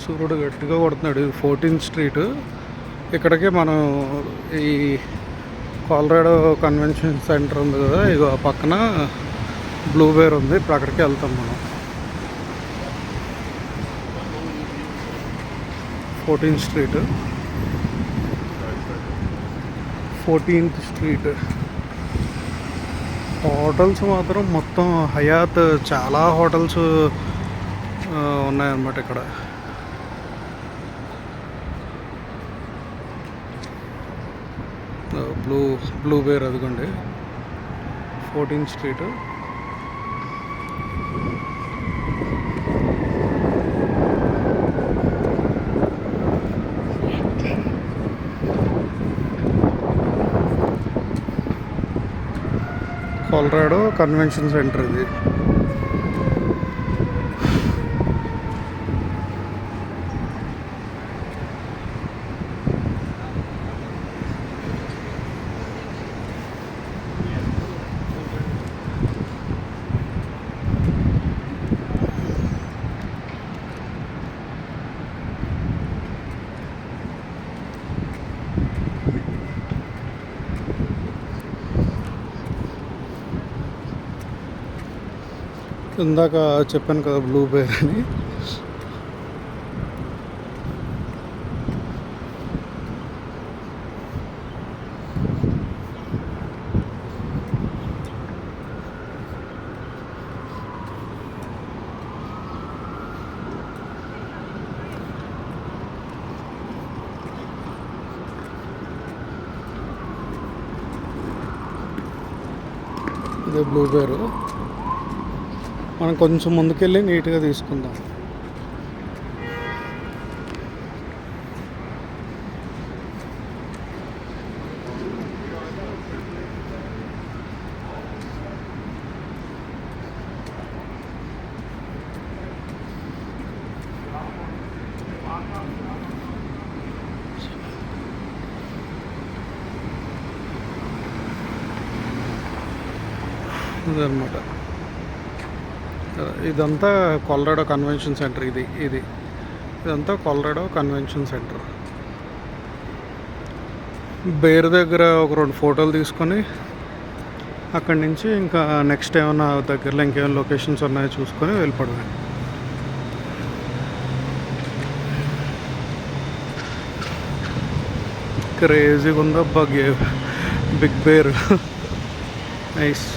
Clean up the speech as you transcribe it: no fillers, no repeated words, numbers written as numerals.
సూర్యుడు గట్టిగా కొడుతున్నాడు. 14th street. ఇక్కడికి మనం ఈ కొలరాడో కన్వెన్షన్ సెంటర్ ఉంది కదా, ఇగో ఆ పక్కన బ్లూ బేర్ ఉంది. ఇప్పుడు అక్కడికి వెళ్తాం మనం. 14th street. 14th street. Hotels మాత్రం మొత్తం హయాత్ చాలా హోటల్స్ ఉన్నాయన్నమాట ఇక్కడ. బ్లూ బేర్ అదిగోండి 14th street. Colorado convention centre ఇది. ఇందాక చెప్పాను కదా బ్లూ బేర్ అని. ఇదే బ్లూ బేరు. మనం కొంచెం ముందుకెళ్ళి నీట్గా తీసుకుందాం. ఇదన్నమాట. ఇదంతా కొలరాడో కన్వెన్షన్ సెంటర్. ఇదంతా కొలరాడో కన్వెన్షన్ సెంటర్. బేర్ దగ్గర ఒక 2 ఫోటోలు తీసుకొని అక్కడి నుంచి ఇంకా నెక్స్ట్ ఏమైనా దగ్గరలో ఇంకేమైనా లొకేషన్స్ ఉన్నాయో చూసుకొని వెళ్ళిపోవడమే. క్రేజీగా ఉందా బిగ్ బేర్. నైస్.